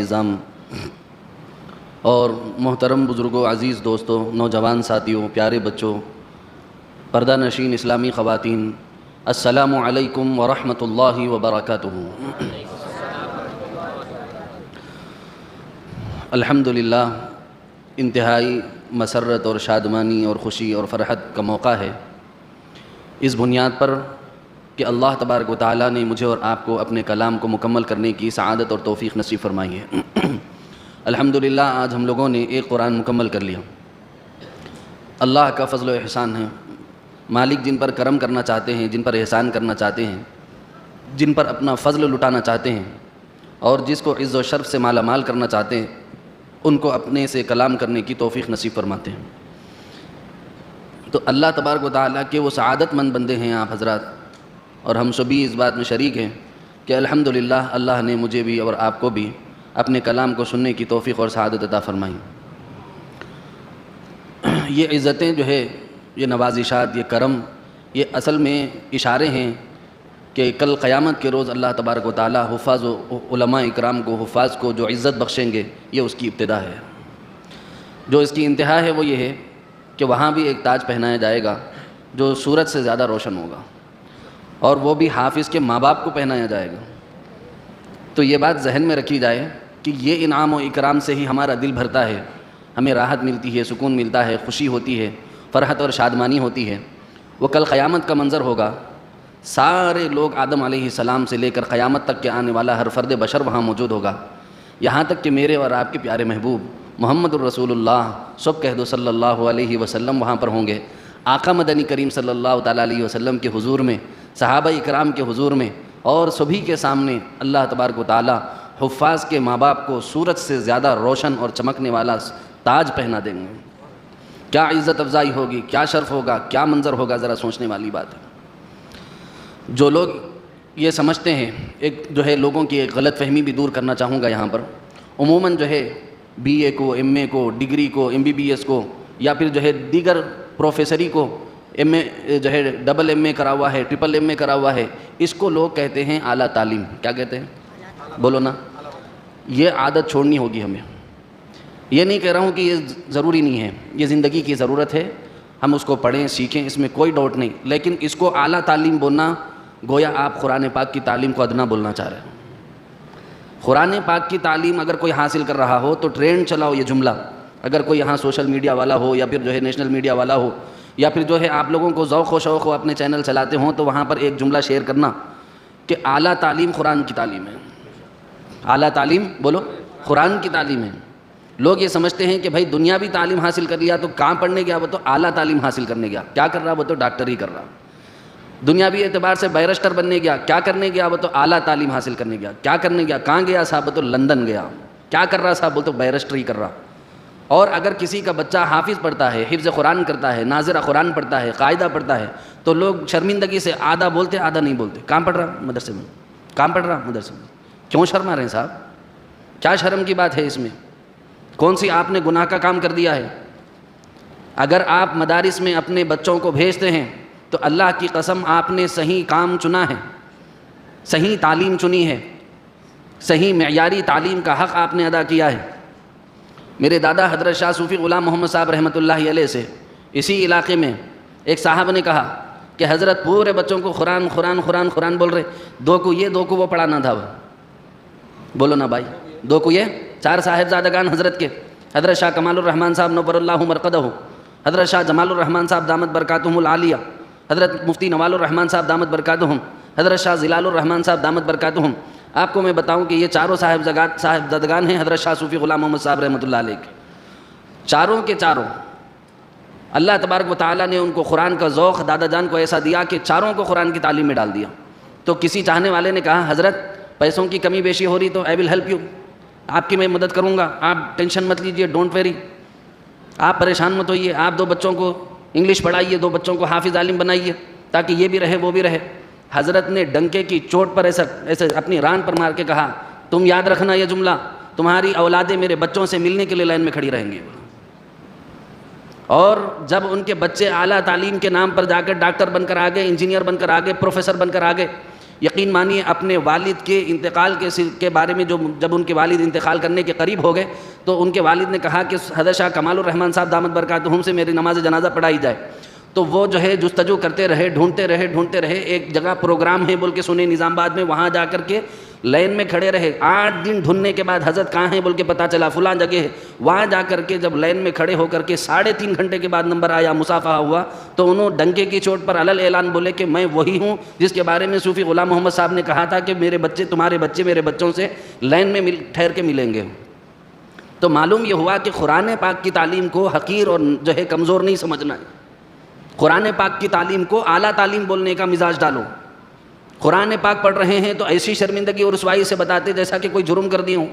اعظم اور محترم بزرگوں، عزیز دوستوں، نوجوان ساتھیوں، پیارے بچوں، پردہ نشین اسلامی خواتین، السلام علیکم ورحمۃ اللہ وبرکاتہ۔ الحمدللہ انتہائی مسرت اور شادمانی اور خوشی اور فرحت کا موقع ہے اس بنیاد پر کہ اللہ تبارک و تعالیٰ نے مجھے اور آپ کو اپنے کلام کو مکمل کرنے کی سعادت اور توفیق نصیب فرمائی ہے۔ الحمدللہ آج ہم لوگوں نے ایک قرآن مکمل کر لیا۔ اللہ کا فضل و احسان ہے۔ مالک جن پر کرم کرنا چاہتے ہیں، جن پر احسان کرنا چاہتے ہیں، جن پر اپنا فضل لٹانا چاہتے ہیں اور جس کو عز و شرف سے مالا مال کرنا چاہتے ہیں، ان کو اپنے سے کلام کرنے کی توفیق نصیب فرماتے ہیں۔ تو اللہ تبارک و تعالیٰ کے وہ سعادت مند بندے ہیں آپ حضرات، اور ہم سبھی اس بات میں شریک ہیں کہ الحمدللہ اللہ نے مجھے بھی اور آپ کو بھی اپنے کلام کو سننے کی توفیق اور سعادت عطا فرمائی۔ یہ عزتیں جو ہے، یہ نوازشات، یہ کرم، یہ اصل میں اشارے ہیں کہ کل قیامت کے روز اللہ تبارک و تعالیٰ حفاظ و علماء اکرام کو، حفاظ کو جو عزت بخشیں گے، یہ اس کی ابتدا ہے۔ جو اس کی انتہا ہے وہ یہ ہے کہ وہاں بھی ایک تاج پہنایا جائے گا جو سورج سے زیادہ روشن ہوگا، اور وہ بھی حافظ کے ماں باپ کو پہنایا جائے گا۔ تو یہ بات ذہن میں رکھی جائے کہ یہ انعام و اکرام سے ہی ہمارا دل بھرتا ہے، ہمیں راحت ملتی ہے، سکون ملتا ہے، خوشی ہوتی ہے، فرحت اور شادمانی ہوتی ہے۔ وہ کل قیامت کا منظر ہوگا، سارے لوگ آدم علیہ السلام سے لے کر قیامت تک کے آنے والا ہر فرد بشر وہاں موجود ہوگا، یہاں تک کہ میرے اور آپ کے پیارے محبوب محمد الرسول اللہ سب کہہ دو صلی اللہ علیہ وسلم وہاں پر ہوں گے۔ آقا مدنی کریم صلی اللہ تعالیٰ علیہ وسلم کے حضور میں، صحابہ اکرام کے حضور میں اور سبھی کے سامنے اللہ تبارک و تعالیٰ حفاظ کے ماں باپ کو سورج سے زیادہ روشن اور چمکنے والا تاج پہنا دیں گے۔ کیا عزت افزائی ہوگی، کیا شرف ہوگا، کیا منظر ہوگا، ذرا سوچنے والی بات ہے۔ جو لوگ یہ سمجھتے ہیں، ایک جو ہے لوگوں کی ایک غلط فہمی بھی دور کرنا چاہوں گا یہاں پر۔ عموماً جو ہے بی اے کو، ایم اے کو، ڈگری کو، ایم بی بی ایس کو، یا پھر جو ہے دیگر پروفیسری کو، ایم اے جو ہے ڈبل ایم اے کرا ہوا ہے، ٹرپل ایم اے کرا ہوا ہے، اس کو لوگ کہتے ہیں اعلیٰ تعلیم۔ کیا کہتے ہیں؟ بولو نا۔ یہ عادت چھوڑنی ہوگی ہمیں۔ یہ نہیں کہہ رہا ہوں کہ یہ ضروری نہیں ہے، یہ زندگی کی ضرورت ہے، ہم اس کو پڑھیں، سیکھیں، اس میں کوئی ڈاؤٹ نہیں، لیکن اس کو اعلیٰ تعلیم بولنا گویا آپ قرآن پاک کی تعلیم کو ادنا بولنا چاہ رہے ہیں۔ قرآن پاک کی تعلیم اگر کوئی حاصل کر رہا ہو تو ٹرینڈ چلاؤ یہ جملہ۔ اگر کوئی یہاں سوشل میڈیا والا ہو یا پھر جو ہے نیشنل میڈیا والا ہو، یا پھر جو ہے آپ لوگوں کو ذوق و شوق ہو اپنے چینل چلاتے ہوں، تو وہاں پر ایک جملہ شیئر کرنا کہ اعلیٰ تعلیم قرآن کی تعلیم ہے۔ اعلیٰ تعلیم بولو قرآن کی تعلیم ہے۔ لوگ یہ سمجھتے ہیں کہ بھائی دنیاوی تعلیم حاصل کر لیا تو کہاں پڑھنے گیا، وہ تو اعلیٰ تعلیم حاصل کرنے گیا۔ کیا کر رہا؟ وہ تو ڈاکٹر ہی کر رہا۔ دنیاوی اعتبار سے بیرسٹر بننے گیا، کیا کرنے گیا؟ وہ تو اعلیٰ تعلیم حاصل کرنے گیا۔ کیا کرنے گیا؟ کہاں گیا صاحب؟ وہ تو لندن گیا۔ کیا کر رہا صاحب؟ وہ تو بیرسٹر ہی کر رہا۔ اور اگر کسی کا بچہ حافظ پڑھتا ہے، حفظ قرآن کرتا ہے، ناظرہ قرآن پڑھتا ہے، قاعدہ پڑھتا ہے، تو لوگ شرمندگی سے آدھا بولتے آدھا نہیں بولتے۔ کہاں پڑھ رہا؟ مدرسے میں۔ کہاں پڑھ رہا؟ مدرسے میں۔ کیوں شرما رہے ہیں صاحب؟ کیا شرم کی بات ہے اس میں؟ کون سی آپ نے گناہ کا کام کر دیا ہے؟ اگر آپ مدارس میں اپنے بچوں کو بھیجتے ہیں تو اللہ کی قسم آپ نے صحیح کام چنا ہے، صحیح تعلیم چنی ہے، صحیح معیاری تعلیم کا حق آپ نے ادا کیا ہے۔ میرے دادا حضرت شاہ صوفی غلام محمد صاحب رحمۃ اللہ علیہ سے اسی علاقے میں ایک صاحب نے کہا کہ حضرت پورے بچوں کو قرآن قرآن قرآن قرآن بول رہے، دو کو یہ دو کو وہ پڑھانا تھا۔ بولو نا بھائی، دو کو یہ۔ چار صاحبزادگان حضرت کے، حضرت شاہ کمال الرحمن صاحب نور اللہ مرقدہ، حضرت شاہ جمال الرحمن صاحب دامت برکاتہم العالیہ، حضرت مفتی نوال الرحمن صاحب دامت برکاتہم، حضرت شاہ ظلال الرحمن صاحب دامت برکاتہم۔ آپ کو میں بتاؤں کہ یہ چاروں صاحبزادگان ہیں حضرت شاہ صوفی غلام محمد صاحب رحمۃ اللہ علیہ کے۔ چاروں کے چاروں اللہ تبارک و تعالیٰ نے ان کو قرآن کا ذوق دادا جان کو ایسا دیا کہ چاروں کو قرآن کی تعلیم میں ڈال دیا۔ تو کسی چاہنے والے نے کہا حضرت پیسوں کی کمی بیشی ہو رہی تو آئی ول ہیلپ یو، آپ کی میں مدد کروں گا، آپ ٹینشن مت لیجئے، ڈونٹ ویری، آپ پریشان مت ہوئیے، آپ دو بچوں کو انگلش پڑھائیے، دو بچوں کو حافظ عالم بنائیے تاکہ یہ بھی رہے وہ بھی رہے۔ حضرت نے ڈنکے کی چوٹ پر ایسے اپنی ران پر مار کے کہا تم یاد رکھنا یہ جملہ، تمہاری اولادیں میرے بچوں سے ملنے کے لیے لائن میں کھڑی رہیں گی۔ اور جب ان کے بچے اعلیٰ تعلیم کے نام پر جا کر ڈاکٹر بن کر آگے، انجینئر بن کر آگے، پروفیسر بن کر آگے، یقین مانیے اپنے والد کے انتقال کے بارے میں جب ان کے والد انتقال کرنے کے قریب ہو گئے تو ان کے والد نے کہا کہ حضرت شاہ کمال الرحمن صاحب دامت برکاتہم سے میری نماز جنازہ پڑھائی جائے. تو وہ جو ہے جستجو کرتے رہے, ڈھونڈتے رہے. ایک جگہ پروگرام ہے بول کے سنے نظام آباد میں, وہاں جا کر کے لائن میں کھڑے رہے. 8 دن ڈھونڈنے کے بعد حضرت کہاں ہیں بول کے پتہ چلا فلاں جگہ ہے. وہاں جا کر کے جب لائن میں کھڑے ہو کر کے 3.5 گھنٹے کے بعد نمبر آیا, مصافحہ ہوا, تو انہوں ڈنکے کی چوٹ پر علل اعلان بولے کہ میں وہی ہوں جس کے بارے میں صوفی غلام محمد صاحب نے کہا تھا کہ میرے بچے تمہارے بچے میرے بچوں سے لائن میں ٹھہر کے ملیں گے. تو معلوم یہ ہوا کہ قرآن پاک کی تعلیم کو حقیر اور جو ہے کمزور نہیں سمجھنا ہے. قرآن پاک کی تعلیم کو اعلیٰ تعلیم بولنے کا مزاج ڈالو. قرآن پاک پڑھ رہے ہیں تو ایسی شرمندگی اور رسوائی سے بتاتے جیسا کہ کوئی جرم کر دیا ہوں.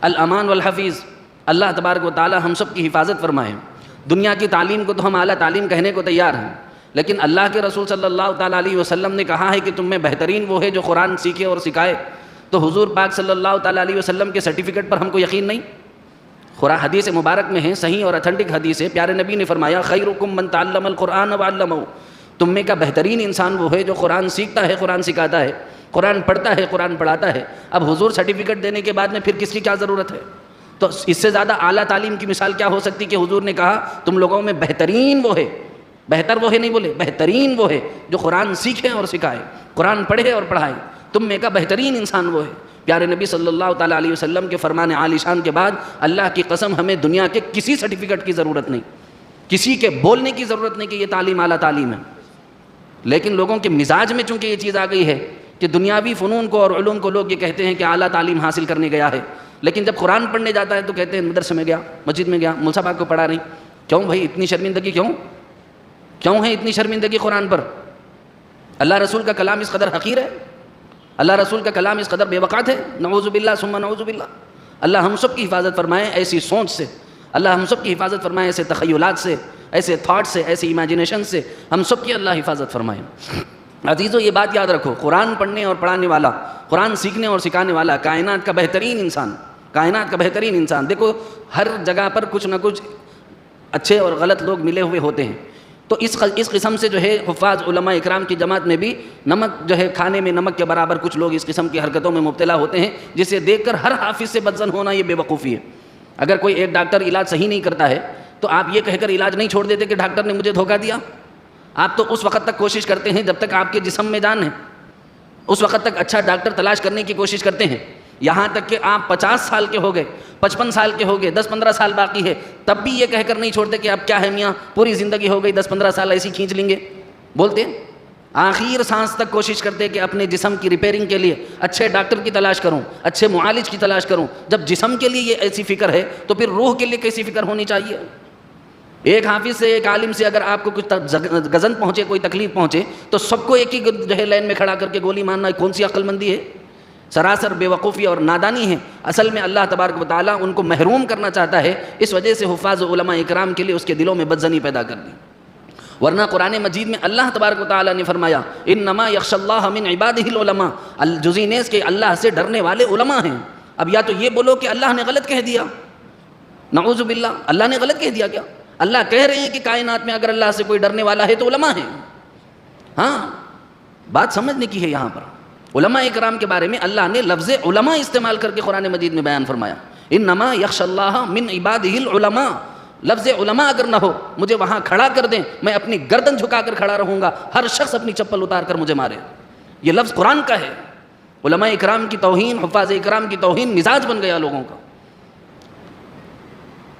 الامان والحفیظ, اللہ تبارک و تعالی ہم سب کی حفاظت فرمائے. دنیا کی تعلیم کو تو ہم اعلیٰ تعلیم کہنے کو تیار ہیں, لیکن اللہ کے رسول صلی اللہ تعالیٰ علیہ وسلم نے کہا ہے کہ تم میں بہترین وہ ہے جو قرآن سیکھے اور سکھائے. تو حضور پاک صلی اللہ تعالیٰ علیہ وسلم کے سرٹیفکیٹ پر ہم کو یقین نہیں؟ حدیث مبارک میں ہے, صحیح اور اتھینٹک حدیث ہے, پیارے نبی نے فرمایا خیرکم من تعلم القرآن وعلمہ, تم میں کا بہترین انسان وہ ہے جو قرآن سیکھتا ہے, قرآن سکھاتا ہے, قرآن پڑھتا ہے, قرآن پڑھاتا ہے. اب حضور سرٹیفکیٹ دینے کے بعد میں پھر کس کی کیا ضرورت ہے؟ تو اس سے زیادہ اعلیٰ تعلیم کی مثال کیا ہو سکتی کہ حضور نے کہا تم لوگوں میں بہترین وہ ہے, بہتر وہ ہے نہیں بولے, بہترین وہ ہے جو قرآن سیکھے اور سکھائے, قرآن پڑھے اور پڑھائے. تم میں کا بہترین انسان وہ ہے. پیارے نبی صلی اللہ تعالیٰ علیہ وسلم کے فرمان عالی شان کے بعد اللہ کی قسم ہمیں دنیا کے کسی سرٹیفکیٹ کی ضرورت نہیں, کسی کے بولنے کی ضرورت نہیں کہ یہ تعلیم اعلیٰ تعلیم ہے. لیکن لوگوں کے مزاج میں چونکہ یہ چیز آ گئی ہے کہ دنیاوی فنون کو اور علوم کو لوگ یہ کہتے ہیں کہ اعلیٰ تعلیم حاصل کرنے گیا ہے, لیکن جب قرآن پڑھنے جاتا ہے تو کہتے ہیں مدرسے میں گیا, مسجد میں گیا, مولوی صاحب کو پڑھا نہیں. کیوں بھائی اتنی شرمندگی, کیوں ہے اتنی شرمندگی قرآن پر؟ اللہ رسول کا کلام اس قدر حقیر ہے, اللہ رسول کا کلام اس قدر بے وقعت ہے. نعوذ باللہ ثم نعوذ باللہ. اللہ ہم سب کی حفاظت فرمائے ایسی سوچ سے, اللہ ہم سب کی حفاظت فرمائے ایسے تخیلات سے, ایسے تھاٹ سے, ایسی امیجنیشن سے, ہم سب کی اللہ حفاظت فرمائے. عزیزو یہ بات یاد رکھو, قرآن پڑھنے اور پڑھانے والا, قرآن سیکھنے اور سکھانے والا کائنات کا بہترین انسان, کائنات کا بہترین انسان. دیکھو ہر جگہ پر کچھ نہ کچھ اچھے اور غلط لوگ ملے ہوئے ہوتے ہیں. تو اس قسم سے جو ہے حفاظ علماء اکرام کی جماعت میں بھی نمک جو ہے کھانے میں نمک کے برابر کچھ لوگ اس قسم کی حرکتوں میں مبتلا ہوتے ہیں, جسے دیکھ کر ہر حافظ سے بدظن ہونا یہ بے وقوفی ہے. اگر کوئی ایک ڈاکٹر علاج صحیح نہیں کرتا ہے تو آپ یہ کہہ کر علاج نہیں چھوڑ دیتے کہ ڈاکٹر نے مجھے دھوکہ دیا. آپ تو اس وقت تک کوشش کرتے ہیں جب تک آپ کے جسم میں جان ہے, اس وقت تک اچھا ڈاکٹر تلاش کرنے کی کوشش کرتے ہیں. یہاں تک کہ آپ 50 سال کے ہو گئے, 55 سال کے ہو گئے, 10-15 سال باقی ہے, تب بھی یہ کہہ کر نہیں چھوڑتے کہ اب کیا ہے میاں پوری زندگی ہو گئی, 10-15 سال ایسی کھینچ لیں گے. بولتے آخر سانس تک کوشش کرتے کہ اپنے جسم کی ریپیئرنگ کے لیے اچھے ڈاکٹر کی تلاش کروں, اچھے معالج کی تلاش کروں. جب جسم کے لیے یہ ایسی فکر ہے تو پھر روح کے لیے کیسی فکر ہونی چاہیے؟ ایک حافظ سے, ایک عالم سے اگر آپ کو کچھ گزن پہنچے, کوئی تکلیف پہنچے, تو سب کو ایک ہی جو ہے لائن میں کھڑا کر کے گولی مارنا کون سی عقل مندی ہے؟ سراسر بے وقوفی اور نادانی ہے. اصل میں اللہ تبارک و تعالیٰ ان کو محروم کرنا چاہتا ہے, اس وجہ سے حفاظ علماء اکرام کے لیے اس کے دلوں میں بدظنی پیدا کر دی. ورنہ قرآن مجید میں اللہ تبارک و تعالیٰ نے فرمایا انما یخشی اللہ من عبادہ العلماء, الجزینیز کے اللہ سے ڈرنے والے علماء ہیں. اب یا تو یہ بولو کہ اللہ نے غلط کہہ دیا, نعوذ باللہ, اللہ نے غلط کہہ دیا کیا؟ اللہ کہہ رہے ہیں کہ کائنات میں اگر اللہ سے کوئی ڈرنے والا ہے تو علماء ہیں. ہاں بات سمجھنے کی ہے. یہاں پر علماء اکرام کے بارے میں اللہ نے لفظ علماء استعمال کر کے قرآن مجید میں بیان فرمایا, انما یخشی اللہ من عبادہ العلماء. لفظ علماء اگر نہ ہو, مجھے وہاں کھڑا کر دیں, میں اپنی گردن جھکا کر کھڑا رہوں گا, ہر شخص اپنی چپل اتار کر مجھے مارے. یہ لفظ قرآن کا ہے. علماء اکرام کی توہین, حفاظ اکرام کی توہین مزاج بن گیا لوگوں کا.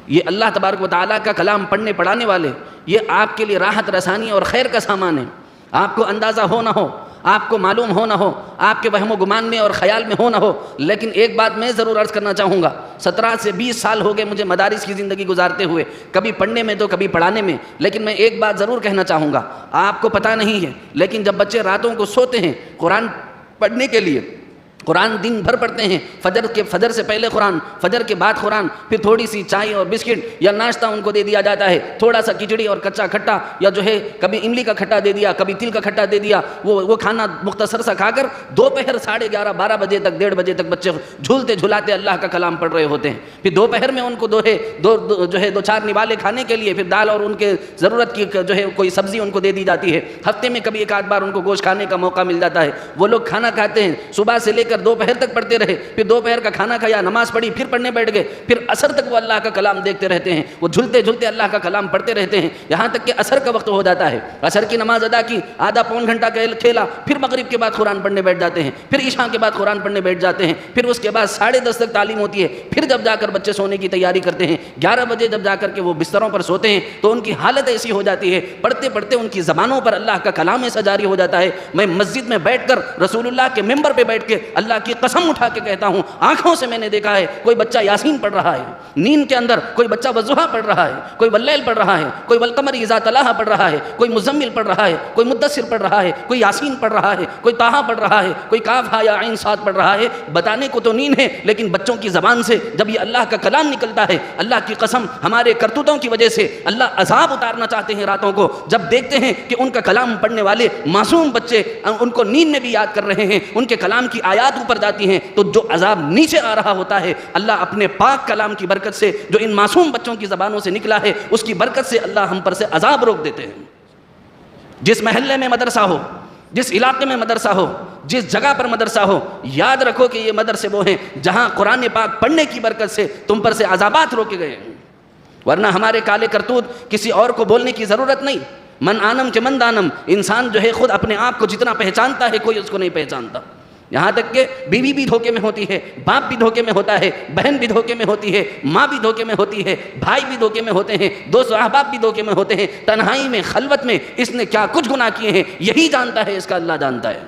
یہ اللہ تبارک و تعالیٰ کا کلام پڑھنے پڑھانے والے, یہ آپ کے لیے راحت رسانی اور خیر کا سامان ہے. آپ کو اندازہ ہو نہ ہو, آپ کو معلوم ہو نہ ہو, آپ کے وہم و گمان میں اور خیال میں ہو نہ ہو, لیکن ایک بات میں ضرور عرض کرنا چاہوں گا. 17 سے 20 سال ہو گئے مجھے مدارس کی زندگی گزارتے ہوئے, کبھی پڑھنے میں تو کبھی پڑھانے میں, لیکن میں ایک بات ضرور کہنا چاہوں گا. آپ کو پتہ نہیں ہے, لیکن جب بچے راتوں کو سوتے ہیں قرآن پڑھنے کے لیے, قرآن دن بھر پڑھتے ہیں، فجر سے پہلے قرآن، فجر کے بعد قرآن، پھر تھوڑی سی چائے اور بسکٹ یا ناشتہ ان کو دے دیا جاتا ہے، تھوڑا سا کھچڑی اور کچا کھٹا، یا جو ہے کبھی املی کا کھٹا دے دیا، کبھی تل کا کھٹا دے دیا، وہ کھانا مختصر سا کھا کر دوپہر 11:30 12 بجے تک 1:30 بجے تک بچے جھولتے جھلاتے اللہ کا کلام پڑھ رہے ہوتے ہیں۔ پھر دوپہر میں ان کو دو چار نوالے کھانے کے لیے پھر دال اور ان کے ضرورت کی جو ہے کوئی سبزی ان کو دے دی جاتی ہے، ہفتے میں کبھی ایک آدھ بار ان کو گوشت کھانے کا موقع مل جاتا ہے، وہ لوگ کھانا کھاتے ہیں، صبح سے لے کر دوپہر تک پڑھتے رہے، پھر دوپہر کا کھانا کھایا، نماز پڑھی، پھر پڑھنے بیٹھ گئے، پھر عصر تک وہ اللہ کا کلام دیکھتے رہتے ہیں، وہ جھلتے جھلتے اللہ کا کلام پڑھتے رہتے ہیں، یہاں تک کہ عصر کا وقت ہو جاتا ہے، عصر کی نماز ادا کی، آدھا پون گھنٹہ کھیلا، پھر مغرب کے بعد قرآن پڑھنے بیٹھ جاتے ہیں، پھر عشاء کے بعد قرآن پڑھنے بیٹھ جاتے ہیں، پھر اس کے بعد 10:30 تک تعلیم ہوتی ہے، پھر جب جا کر بچے سونے کی تیاری کرتے ہیں، 11 بجے جب جا کر کے وہ بستروں پر سوتے ہیں تو ان کی حالت ایسی ہو جاتی ہے، پڑھتے پڑھتے ان کی زبانوں پر اللہ کا کلام ایسا جاری ہو جاتا ہے۔ میں مسجد میں بیٹھ کر رسول اللہ کے ممبر پہ بیٹھ کے اللہ کی قسم اٹھا کے کہتا ہوں، آنکھوں سے میں نے دیکھا ہے کوئی بچہ یاسین پڑھ رہا ہے، نیند کے اندر کوئی بچہ والضحیٰ پڑھ رہا ہے، کوئی واللیل پڑھ رہا ہے، کوئی والقمر اذا تلاہا پڑھ رہا ہے، کوئی مزمل پڑھ رہا ہے، کوئی مدثر پڑھ رہا ہے، کوئی یاسین پڑھ رہا ہے، کوئی طٰہٰ پڑھ رہا ہے، کوئی کاف ہا یا عین صاد پڑھ رہا ہے۔ بتانے کو تو نیند ہے، لیکن بچوں کی زبان سے جب یہ اللہ کا کلام نکلتا ہے، اللہ کی قسم ہمارے کرتوتوں کی وجہ سے اللہ عذاب اتارنا چاہتے ہیں راتوں کو، جب دیکھتے ہیں کہ ان کا کلام پڑھنے والے معصوم بچے ان کو نیند میں بھی یاد کر رہے ہیں، ان کے کلام کی آیات اوپر جاتی ہیں، تو جو عذاب نیچے آ رہا ہوتا ہے اللہ اپنے پاک کلام کی برکت سے جو ان معصوم بچوں کی زبانوں سے نکلا ہے اس کی برکت سے اللہ ہم پر سے عذاب روک دیتے ہیں۔ جس محلے میں مدرسہ ہو، جس علاقے میں مدرسہ ہو، جس جگہ پر مدرسہ ہو، یاد رکھو کہ یہ مدرسے وہ ہیں جہاں قرآن پاک پڑھنے کی برکت سے تم پر سے عذابات روکے گئے ہیں، ورنہ ہمارے کالے کرتوت کسی اور کو بولنے کی ضرورت نہیں۔ من آنم کے من دانم، انسان جو ہے خود اپنے آپ کو جتنا پہچانتا ہے کوئی اس کو نہیں پہچانتا، یہاں تک کہ بیوی بھی دھوکے میں ہوتی ہے، باپ بھی دھوکے میں ہوتا ہے، بہن بھی دھوکے میں ہوتی ہے، ماں بھی دھوکے میں ہوتی ہے، بھائی بھی دھوکے میں ہوتے ہیں، دوست احباب بھی دھوکے میں ہوتے ہیں، تنہائی میں خلوت میں اس نے کیا کچھ گناہ کیے ہیں یہی جانتا ہے، اس کا اللہ جانتا ہے،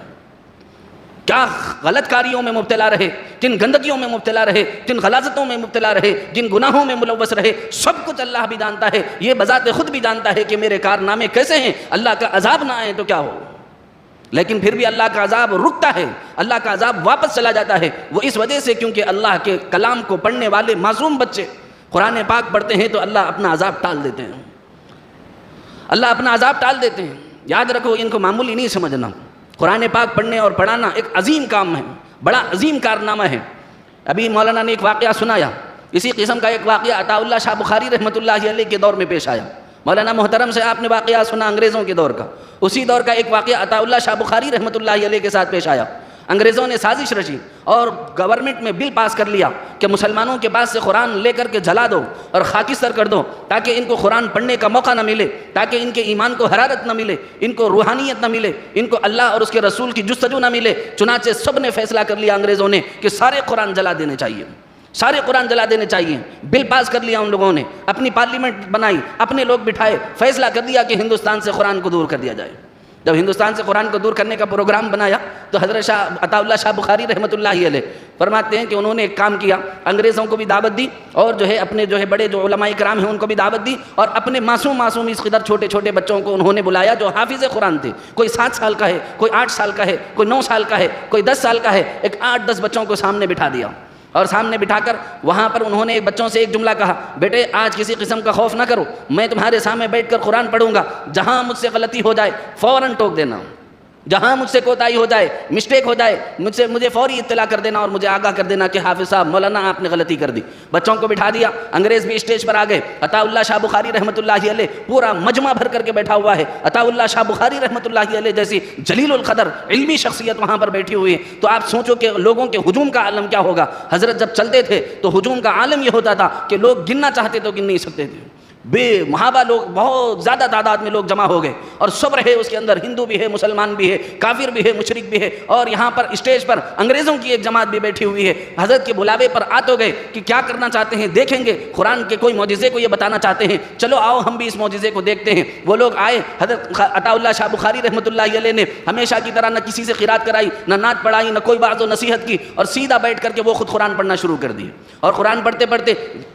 کیا غلط کاریوں میں مبتلا رہے، کن گندگیوں میں مبتلا رہے، کن غلاظتوں میں مبتلا رہے، جن گناہوں میں ملوث رہے، سب کچھ اللہ بھی جانتا ہے، یہ بذات خود بھی جانتا ہے کہ میرے کارنامے کیسے ہیں، اللہ کا عذاب نہ آئے تو کیا ہو، لیکن پھر بھی اللہ کا عذاب رکتا ہے، اللہ کا عذاب واپس چلا جاتا ہے، وہ اس وجہ سے کیونکہ اللہ کے کلام کو پڑھنے والے معصوم بچے قرآن پاک پڑھتے ہیں تو اللہ اپنا عذاب ٹال دیتے ہیں، اللہ اپنا عذاب ٹال دیتے ہیں۔ یاد رکھو ان کو معمولی نہیں سمجھنا، قرآن پاک پڑھنے اور پڑھانا ایک عظیم کام ہے، بڑا عظیم کارنامہ ہے۔ ابھی مولانا نے ایک واقعہ سنایا، اسی قسم کا ایک واقعہ عطا اللہ شاہ بخاری رحمۃ اللہ علیہ کے دور میں پیش آیا۔ مولانا محترم سے آپ نے واقعہ سنا انگریزوں کے دور کا، اسی دور کا ایک واقعہ عطا اللہ شاہ بخاری رحمۃ اللہ علیہ کے ساتھ پیش آیا۔ انگریزوں نے سازش رچی اور گورنمنٹ میں بل پاس کر لیا کہ مسلمانوں کے پاس سے قرآن لے کر کے جلا دو اور خاکستر کر دو تاکہ ان کو قرآن پڑھنے کا موقع نہ ملے، تاکہ ان کے ایمان کو حرارت نہ ملے، ان کو روحانیت نہ ملے، ان کو اللہ اور اس کے رسول کی جستجو نہ ملے۔ چنانچہ سب نے فیصلہ کر لیا انگریزوں نے کہ سارے قرآن جلا دینے چاہیے، سارے قرآن جلا دینے چاہیے۔ بل پاس کر لیا ان لوگوں نے، اپنی پارلیمنٹ بنائی، اپنے لوگ بٹھائے، فیصلہ کر دیا کہ ہندوستان سے قرآن کو دور کر دیا جائے۔ جب ہندوستان سے قرآن کو دور کرنے کا پروگرام بنایا تو حضرت شاہ عطا اللہ شاہ بخاری رحمۃ اللہ علیہ فرماتے ہیں کہ انہوں نے ایک کام کیا، انگریزوں کو بھی دعوت دی اور جو ہے اپنے جو ہے بڑے جو علماء کرام ہیں ان کو بھی دعوت دی، اور اپنے معصوم اس قدر چھوٹے چھوٹے بچوں کو انہوں نے بلایا جو حافظ قرآن تھے، کوئی 7 سال کا ہے، کوئی 8 سال کا ہے، کوئی 9 سال کا ہے، کوئی 10 سال کا ہے، ایک 8-10 بچوں کو سامنے بٹھا دیا، اور سامنے بٹھا کر وہاں پر انہوں نے بچوں سے ایک جملہ کہا، بیٹے آج کسی قسم کا خوف نہ کرو، میں تمہارے سامنے بیٹھ کر قرآن پڑھوں گا، جہاں مجھ سے غلطی ہو جائے فوراً ٹوک دینا، جہاں مجھ سے کوتاہی ہو جائے، مسٹیک ہو جائے، مجھے فوری اطلاع کر دینا اور مجھے آگاہ کر دینا کہ حافظ صاحب مولانا آپ نے غلطی کر دی۔ بچوں کو بٹھا دیا، انگریز بھی اسٹیج پر آ گئے، عطا اللہ شاہ بخاری رحمۃ اللہ علیہ پورا مجمع بھر کر کے بیٹھا ہوا ہے، عطا اللہ شاہ بخاری رحمۃ اللہ علیہ جیسی جلیل القدر علمی شخصیت وہاں پر بیٹھی ہوئی ہے، تو آپ سوچو کہ لوگوں کے ہجوم کا عالم کیا ہوگا۔ حضرت جب چلتے تھے تو ہجوم کا عالم یہ ہوتا تھا کہ لوگ گننا چاہتے تو گن نہیں سکتے تھے، بے محابہ لوگ، بہت زیادہ تعداد میں لوگ جمع ہو گئے، اور سب رہے اس کے اندر، ہندو بھی ہے، مسلمان بھی ہے، کافر بھی ہے، مشرک بھی ہے، اور یہاں پر اسٹیج پر انگریزوں کی ایک جماعت بھی بیٹھی ہوئی ہے۔ حضرت کے بلاوے پر آ تو گئے کہ کیا کرنا چاہتے ہیں، دیکھیں گے قرآن کے کوئی معجزے کو یہ بتانا چاہتے ہیں، چلو آؤ ہم بھی اس معجزے کو دیکھتے ہیں۔ وہ لوگ آئے، حضرت عطا اللہ شاہ بخاری رحمۃ اللہ علیہ نے ہمیشہ کی طرح نہ کسی سے قرات کرائی، نہ نعت پڑھائی، نہ کوئی وعظ و نصیحت کی، اور سیدھا بیٹھ کر کے وہ خود قرآن پڑھنا شروع کر دیے، اور قرآن پڑھتے پڑھتے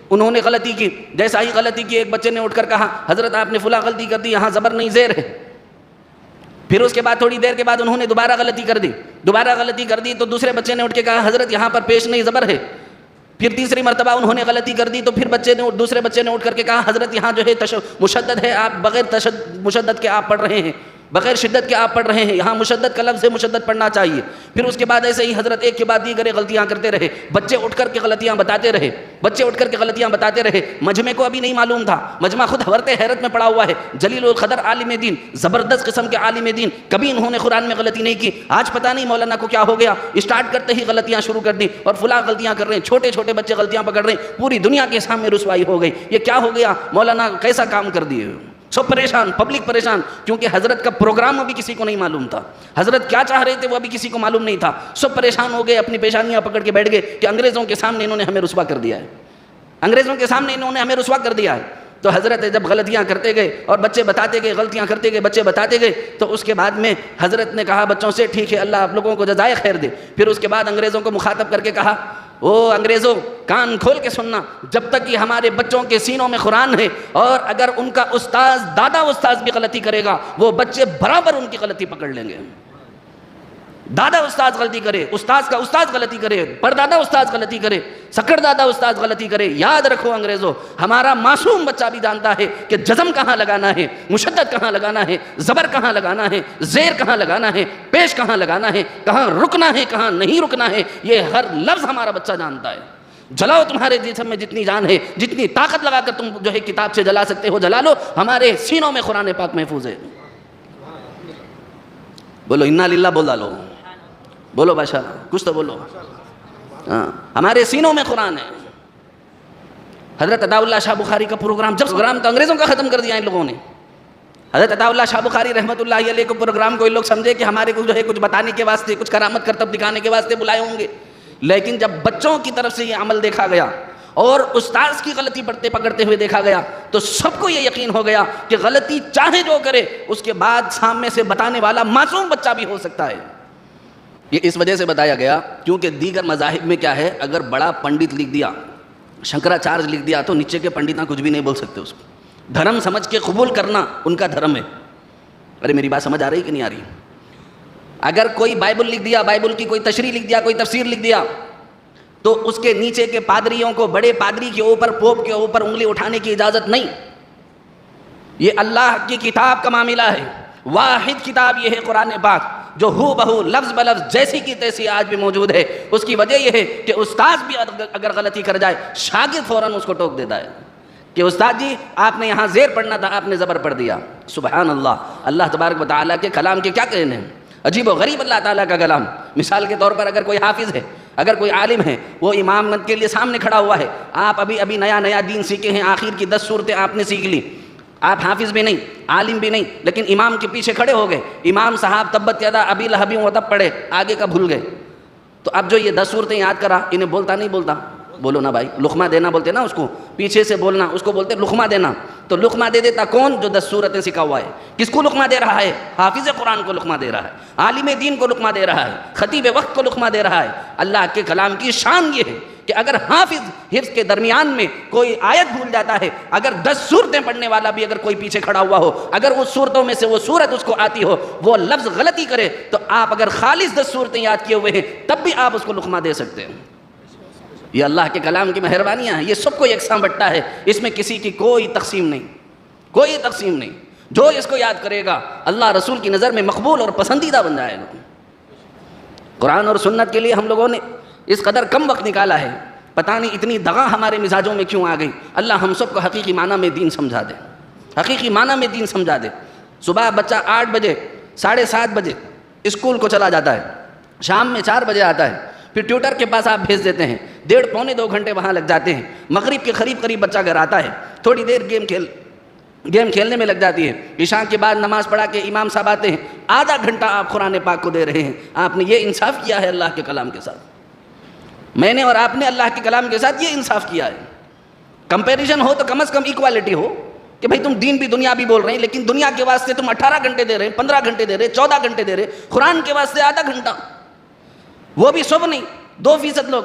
انہوں نے غلطی کی، جیسا ہی غلطی کی ایک بچے نے اٹھ کر کہا، حضرت آپ نے فلاں غلطی کر دی، یہاں زبر نہیں زیر ہے۔ پھر اس کے بعد تھوڑی دیر کے بعد انہوں نے دوبارہ غلطی کر دی تو دوسرے بچے نے اٹھ کے کہا حضرت یہاں پر پیش نہیں زبر ہے. پھر تیسری مرتبہ انہوں نے غلطی کر دی تو پھر دوسرے بچے نے اٹھ کر کے کہا حضرت یہاں جو ہے مشدد ہے, آپ بغیر مشدد کے آپ پڑھ رہے ہیں, بغیر شدت کے آپ پڑھ رہے ہیں, یہاں مشدد کا لفظ ہے, مشدد پڑھنا چاہیے. پھر اس کے بعد ایسے ہی حضرت ایک کے بعد دیگر غلطیاں کرتے رہے, بچے اٹھ کر کے غلطیاں بتاتے رہے. مجمع کو ابھی نہیں معلوم تھا, مجمع خود حورت حیرت میں پڑا ہوا ہے, جلیل القدر عالم دین, زبردست قسم کے عالم دین, کبھی انہوں نے قرآن میں غلطی نہیں کی. آج پتہ نہیں مولانا کو کیا ہو گیا, اسٹارٹ کرتے ہی غلطیاں شروع کر دی اور فلاں غلطیاں کر رہے ہیں, چھوٹے چھوٹے بچے غلطیاں پکڑ رہے ہیں, پوری دنیا کے سامنے رسوائی ہو گئی. یہ کیا ہو گیا مولانا, کیسا کام کر دیے. سب پریشان, پبلک پریشان, کیونکہ حضرت کا پروگرام ابھی کسی کو نہیں معلوم تھا, حضرت کیا چاہ رہے تھے وہ ابھی کسی کو معلوم نہیں تھا. سب پریشان ہو گئے, اپنی پیشانیاں پکڑ کے بیٹھ گئے کہ انگریزوں کے سامنے انہوں نے ہمیں رسوا کر دیا ہے, انگریزوں کے سامنے انہوں نے ہمیں رسوا کر دیا ہے. تو حضرت جب غلطیاں کرتے گئے اور بچے بتاتے گئے, غلطیاں کرتے گئے, بچے بتاتے گئے, تو اس کے بعد میں حضرت نے کہا بچوں سے ٹھیک ہے اللہ آپ لوگوں کو جزائے خیر دے. پھر اس کے بعد انگریزوں کو مخاطب کر کے کہا او انگریزوں کان کھول کے سننا, جب تک کہ ہمارے بچوں کے سینوں میں قرآن ہے اور اگر ان کا استاذ دادا استاذ بھی غلطی کرے گا وہ بچے برابر ان کی غلطی پکڑ لیں گے. دادا استاذ غلطی کرے, استاذ کا استاذ غلطی کرے, پردادا استاذ غلطی کرے, سکڑ دادا استاذ غلطی کرے, یاد رکھو انگریزوں ہمارا معصوم بچہ بھی جانتا ہے کہ جزم کہاں لگانا ہے, مشدد کہاں لگانا ہے, زبر کہاں لگانا ہے, زیر کہاں لگانا ہے, پیش کہاں لگانا ہے, کہاں رکنا ہے کہاں نہیں رکنا ہے, یہ ہر لفظ ہمارا بچہ جانتا ہے. جلاؤ, تمہارے جسم میں جتنی جان ہے, جتنی طاقت لگا کر تم جو ہے کتاب سے جلا سکتے ہو جلا لو, ہمارے سینوں میں قرآن پاک محفوظ ہے. بولو انا للہ بول ڈالو, بولو بادشاہ کچھ تو بولو. ہاں ہمارے سینوں میں قرآن ہے. حضرت عطا اللہ شاہ بخاری کا پروگرام تو انگریزوں کا ختم کر دیا ان لوگوں نے. حضرت عطا اللہ شاہ بخاری رحمۃ اللہ علیہ کو پروگرام کو ان لوگ سمجھے کہ ہمارے کو جو ہے کچھ بتانے کے واسطے, کچھ کرامت کرتب دکھانے کے واسطے بلائے ہوں گے. لیکن جب بچوں کی طرف سے یہ عمل دیکھا گیا اور استاذ کی غلطی پکڑتے ہوئے دیکھا گیا تو سب کو یہ یقین ہو گیا کہ غلطی چاہے جو کرے اس کے بعد سامنے سے بتانے والا معصوم بچہ بھی ہو سکتا ہے. یہ اس وجہ سے بتایا گیا کیونکہ دیگر مذاہب میں کیا ہے, اگر بڑا پنڈت لکھ دیا, شنکراچاریہ لکھ دیا تو نیچے کے پنڈتاں کچھ بھی نہیں بول سکتے, اس کو دھرم سمجھ کے قبول کرنا ان کا دھرم ہے. ارے میری بات سمجھ آ رہی کہ نہیں آ رہی؟ اگر کوئی بائبل لکھ دیا, بائبل کی کوئی تشریح لکھ دیا, کوئی تفسیر لکھ دیا, تو اس کے نیچے کے پادریوں کو, بڑے پادری کے اوپر, پوپ کے اوپر انگلی اٹھانے کی اجازت نہیں. یہ اللہ کی کتاب کا معاملہ ہے, واحد کتاب یہ ہے قرآن پاک جو ہو بہو لفظ بلفظ جیسی کی تیسی آج بھی موجود ہے. اس کی وجہ یہ ہے کہ استاذ بھی اگر غلطی کر جائے شاگرد فوراً اس کو ٹوک دیتا ہے کہ استاد جی آپ نے یہاں زیر پڑھنا تھا, آپ نے زبر پڑھ دیا. سبحان اللہ, اللہ تبارک و تعالیٰ کے کلام کے کیا کہنے ہیں, عجیب و غریب اللہ تعالیٰ کا کلام. مثال کے طور پر اگر کوئی حافظ ہے, اگر کوئی عالم ہے, وہ امامت کے لیے سامنے کھڑا ہوا ہے, آپ ابھی نیا دین سیکھے ہیں, آخر کی 10 صورتیں آپ نے سیکھ لی, آپ حافظ بھی نہیں, عالم بھی نہیں, لیکن امام کے پیچھے کھڑے ہو گئے, امام صاحب تبت یدا ابی لہب وتب پڑھے, آگے کا بھول گئے, تو اب جو یہ 10 صورتیں یاد کرا انہیں بولتا نہیں بولتا؟ بولو نا بھائی, لقمہ دینا بولتے نا اس کو, پیچھے سے بولنا اس کو بولتے لقمہ دینا. تو لقمہ دے دیتا کون؟ جو 10 صورتیں سکھا ہوا ہے. کس کو لقمہ دے رہا ہے؟ حافظ قرآن کو لقمہ دے رہا ہے, عالم دین کو لقمہ دے رہا ہے, خطیب وقت کو لقمہ دے رہا ہے. اللہ کے کلام کی شان یہ ہے کہ اگر حافظ حفظ کے درمیان میں کوئی آیت بھول جاتا ہے, اگر 10 صورتیں پڑھنے والا بھی اگر کوئی پیچھے کھڑا ہوا ہو, اگر اس صورتوں میں سے وہ صورت اس کو آتی ہو, وہ لفظ غلطی کرے, تو آپ اگر خالص 10 صورتیں یاد کیے ہوئے ہیں تب بھی آپ اس کو لقمہ دے سکتے ہیں. یہ اللہ کے کلام کی مہربانیاں ہیں, یہ سب کو یکساں بٹتا ہے, اس میں کسی کی کوئی تقسیم نہیں, کوئی تقسیم نہیں. جو اس کو یاد کرے گا اللہ رسول کی نظر میں مقبول اور پسندیدہ بن جائے گا. قرآن اور سنت کے لیے ہم لوگوں نے اس قدر کم وقت نکالا ہے, پتہ نہیں اتنی دغا ہمارے مزاجوں میں کیوں آ گئی. اللہ ہم سب کو حقیقی معنی میں دین سمجھا دے, حقیقی معنی میں دین سمجھا دے. صبح بچہ 8 بجے 7:30 بجے اسکول کو چلا جاتا ہے, شام میں 4 بجے آتا ہے, پھر ٹیوٹر کے پاس آپ بھیج دیتے ہیں, 1.5 پونے 2 گھنٹے وہاں لگ جاتے ہیں. مغرب کے قریب بچہ گھر آتا ہے, تھوڑی دیر گیم کھیلنے میں لگ جاتی ہے. عشاء کے بعد نماز پڑھا کے امام صاحب آتے ہیں, آدھا گھنٹہ آپ قرآن پاک کو دے رہے ہیں. آپ نے یہ انصاف کیا ہے اللہ کے کلام کے ساتھ؟ میں نے اور آپ نے اللہ کے کلام کے ساتھ یہ انصاف کیا ہے. کمپیریزن ہو تو کم از کم ایکوالٹی ہو کہ بھائی تم دین بھی دنیا بھی بول رہے ہیں, لیکن دنیا کے واسطے تم 18 گھنٹے دے رہے ہیں, 15 گھنٹے دے رہے, 14 گھنٹے دے رہے, قرآن کے واسطے آدھا گھنٹہ, وہ بھی سب نہیں, 2% لوگ.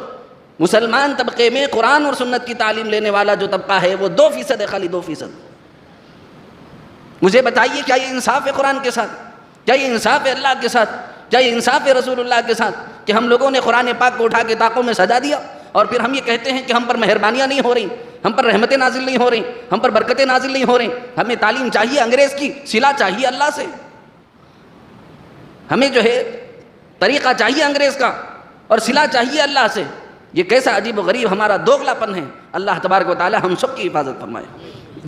مسلمان طبقے میں قرآن اور سنت کی تعلیم لینے والا جو طبقہ ہے وہ 2% ہے, خالی 2%. مجھے بتائیے کیا یہ انصاف ہے قرآن کے ساتھ؟ کیا یہ انصاف ہے اللہ کے ساتھ؟ کیا یہ انصاف ہے رسول اللہ کے ساتھ کہ ہم لوگوں نے قرآن پاک کو اٹھا کے طاقوں میں سجا دیا اور پھر ہم یہ کہتے ہیں کہ ہم پر مہربانیاں نہیں ہو رہی، ہم پر رحمتیں نازل نہیں ہو رہی، ہم پر برکتیں نازل نہیں ہو رہی؟ ہمیں تعلیم چاہیے انگریز کی، صلہ چاہیے اللہ سے، ہمیں جو ہے طریقہ چاہیے انگریز کا اور صلہ چاہیے اللہ سے۔ یہ کیسا عجیب و غریب ہمارا دوغلا پن ہے۔ اللہ تبارک و تعالی ہم سب کی حفاظت فرمائے۔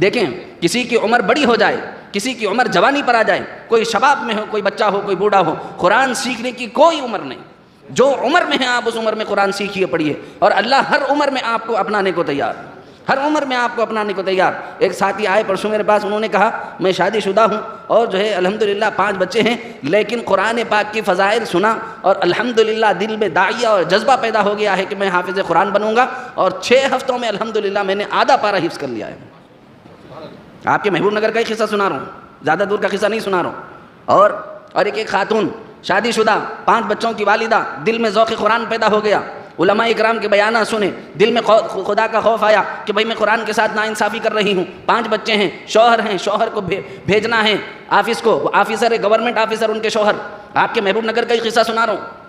دیکھیں، کسی کی عمر بڑی ہو جائے، کسی کی عمر جوانی پر آ جائے، کوئی شباب میں ہو، کوئی بچہ ہو، کوئی بوڑھا ہو، قرآن سیکھنے کی کوئی عمر نہیں۔ جو عمر میں ہے آپ اس عمر میں قرآن سیکھیے، پڑھیے، اور اللہ ہر عمر میں آپ کو اپنانے کو تیار، ہر عمر میں آپ کو اپنانے کو تیار۔ ایک ساتھی آئے پرسوں میرے پاس، انہوں نے کہا میں شادی شدہ ہوں اور جو ہے الحمدللہ 5 بچے ہیں، لیکن قرآن پاک کی فضائل سنا اور الحمدللہ دل میں داعیہ اور جذبہ پیدا ہو گیا ہے کہ میں حافظ قرآن بنوں گا، اور 6 ہفتوں میں الحمدللہ میں نے آدھا پارہ حفظ کر لیا ہے۔ آپ کے محبوب نگر کا ہی قصہ سنا رہا ہوں، زیادہ دور کا قصہ نہیں سنا رہا ہوں۔ اور ایک خاتون شادی شدہ 5 بچوں کی والدہ، دل میں ذوق قرآن پیدا ہو گیا، علماء اکرام کے بیانات سنے، دل میں خدا کا خوف آیا کہ بھئی میں قرآن کے ساتھ ناانصافی کر رہی ہوں، 5 بچے ہیں، شوہر کو بھیجنا ہے آفس کو، وہ آفیسر ہے، گورنمنٹ آفیسر ان کے شوہر۔ آپ کے محبوب نگر کا ہی قصہ سنا رہا ہوں۔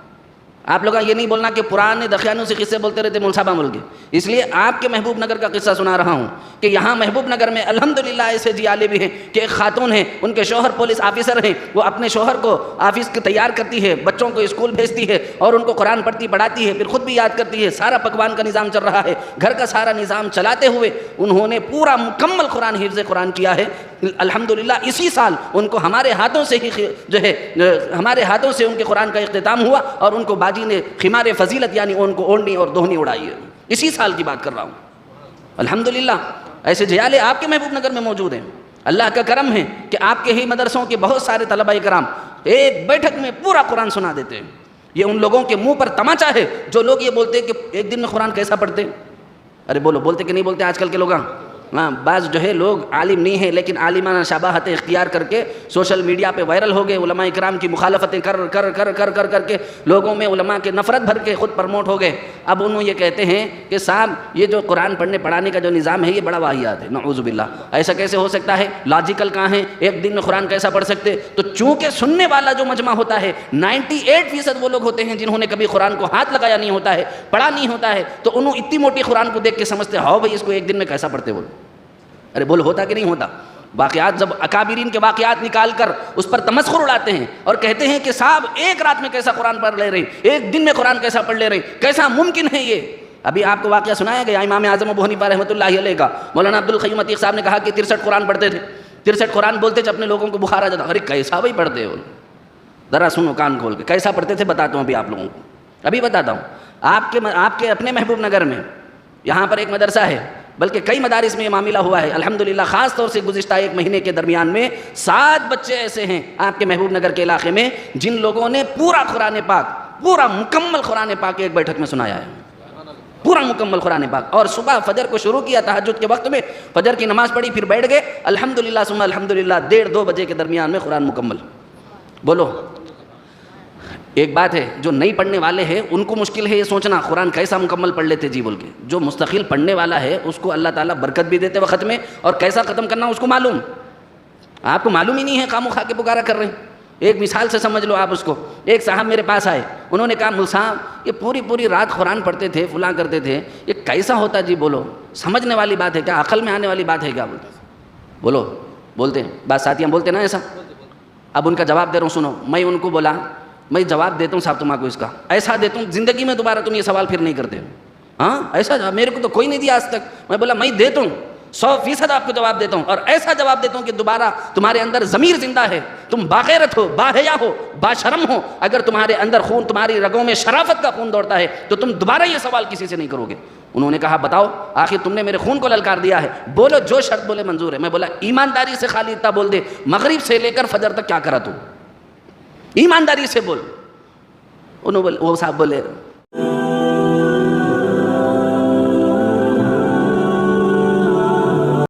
آپ لوگ یہ نہیں بولنا کہ پرانے دخیانوں سے قصے بولتے رہتے مول صاحبہ مل کے، اس لیے آپ کے محبوب نگر کا قصہ سنا رہا ہوں کہ یہاں محبوب نگر میں الحمدللہ ایسے جیالے بھی ہیں کہ ایک خاتون ہیں، ان کے شوہر پولیس آفیسر ہیں، وہ اپنے شوہر کو آفس کے تیار کرتی ہے، بچوں کو اسکول بھیجتی ہے اور ان کو قرآن پڑھاتی ہے، پھر خود بھی یاد کرتی ہے، سارا پکوان کا نظام چل رہا ہے، گھر کا سارا نظام چلاتے ہوئے انہوں نے پورا مکمل قرآن حفظ قرآن کیا ہے۔ الحمدللہ اسی سال ان کو ہمارے ہاتھوں سے ہی جو ہے ہمارے ہاتھوں سے ان کے قرآن کا اختتام ہوا اور ان کو باجی نے خمار فضیلت یعنی ان کو اوڑھنی اور دوہنی اڑائی ہے۔ اسی سال کی بات کر رہا ہوں۔ الحمدللہ ایسے جیالے آپ کے محبوب نگر میں موجود ہیں۔ اللہ کا کرم ہے کہ آپ کے ہی مدرسوں کے بہت سارے طلبہ کرام ایک بیٹھک میں پورا قرآن سنا دیتے ہیں۔ یہ ان لوگوں کے منہ پر تماچا ہے جو لوگ یہ بولتے ہیں کہ ایک دن میں قرآن کیسا پڑھتے؟ ارے بولو، بولتے کہ نہیں بولتے آج کل کے لوگ؟ ہاں، بعض جو ہے لوگ عالم نہیں ہیں لیکن عالمانہ شباہتیں اختیار کر کے سوشل میڈیا پہ وائرل ہو گئے، علماء اکرام کی مخالفتیں کر کے لوگوں میں علماء کے نفرت بھر کے خود پرموٹ ہو گئے۔ اب انہوں یہ کہتے ہیں کہ صاحب یہ جو قرآن پڑھنے پڑھانے کا جو نظام ہے یہ بڑا واہیات ہے، نعوذ باللہ، ایسا کیسے ہو سکتا ہے؟ لاجیکل کہاں ہے؟ ایک دن میں قرآن کیسا پڑھ سکتے؟ تو چونکہ سننے والا جو مجمع ہوتا ہے 98% وہ لوگ ہوتے ہیں جنہوں نے کبھی قرآن کو ہاتھ لگایا نہیں ہوتا ہے، پڑھا نہیں ہوتا ہے، تو انہوں اتنی موٹی قرآن کو دیکھ کے سمجھتے ہاؤ بھائی اس کو ایک دن میں کیسا پڑھتے بولو۔ ارے بول، ہوتا کہ نہیں ہوتا؟ واقعات جب اکابرین کے واقعات نکال کر اس پر تمسخر اڑاتے ہیں اور کہتے ہیں کہ صاحب ایک رات میں کیسا قرآن پڑھ لے رہے ہیں، ایک دن میں قرآن کیسا پڑھ لے رہے ہیں، کیسا ممکن ہے یہ؟ ابھی آپ کو واقعہ سنایا گیا امام اعظم ابو حنیفہ رحمۃ اللہ علیہ کا، مولانا عبد القیوم عتیق صاحب نے کہا کہ 63 قرآن پڑھتے تھے، 63 قرآن بولتے تھے، اپنے لوگوں کو بخار آ جاتا۔ ارے کیسا بھائی پڑھتے ہو؟ ذرا سنو کان کھول کے، کیسا پڑھتے تھے بتاتا ہوں ابھی آپ لوگوں کو، ابھی بتاتا ہوں۔ آپ کے اپنے محبوب نگر میں یہاں پر ایک مدرسہ ہے، بلکہ کئی مدارس میں یہ معاملہ ہوا ہے الحمدللہ، خاص طور سے گزشتہ 1 مہینے کے درمیان میں 7 بچے ایسے ہیں آپ کے محبوب نگر کے علاقے میں جن لوگوں نے پورا قرآن پاک، پورا مکمل قرآن پاک ایک بیٹھک میں سنایا ہے، پورا مکمل قرآن پاک۔ اور صبح فجر کو شروع کیا، تہجد کے وقت میں فجر کی نماز پڑھی، پھر بیٹھ گئے، الحمدللہ ثم الحمدللہ 1:30-2 بجے کے درمیان میں قرآن مکمل۔ بولو، ایک بات ہے جو نہیں پڑھنے والے ہیں ان کو مشکل ہے یہ سوچنا قرآن کیسا مکمل پڑھ لیتے جی بول کے، جو مستقل پڑھنے والا ہے اس کو اللہ تعالیٰ برکت بھی دیتے وقت میں، اور کیسا ختم کرنا اس کو معلوم۔ آپ کو معلوم ہی نہیں ہے، خامو خواہ کے پکارا کر رہے ہیں۔ ایک مثال سے سمجھ لو آپ اس کو، ایک صاحب میرے پاس آئے، انہوں نے کہا مول صاحب یہ پوری رات قرآن پڑھتے تھے، فلاں کرتے تھے، یہ کیسا ہوتا جی؟ بولو، سمجھنے والی بات ہے کیا؟ عقل میں آنے والی بات ہے کیا؟ بولو، بولتے ہیں بات، ساتھیاں بولتے نا ایسا۔ اب ان کا جواب دے رہا ہوں، سنو۔ میں ان کو بولا میں جواب دیتا ہوں صاحب تمہارے کو، اس کا ایسا دیتا ہوں زندگی میں دوبارہ تم یہ سوال پھر نہیں کرتے۔ ہاں ایسا جواب میرے کو تو کوئی نہیں دیا آج تک۔ میں بولا میں دیتا ہوں 100% آپ کو جواب دیتا ہوں، اور ایسا جواب دیتا ہوں کہ دوبارہ تمہارے اندر ضمیر زندہ ہے، تم باغیرت ہو، باحیا ہو، باشرم ہو، اگر تمہارے اندر خون، تمہاری رگوں میں شرافت کا خون دوڑتا ہے تو تم دوبارہ یہ سوال کسی سے نہیں کرو گے۔ انہوں نے کہا بتاؤ آخر تم نے میرے خون کو للکار دیا ہے، بولو جو شرط بولے منظور ہے۔ میں بولا ایمانداری سے خالی اتنا بول دے، مغرب سے لے کر فجر تک کیا کرا تو، ایمانداری سے بول۔ وہ صاحب بولے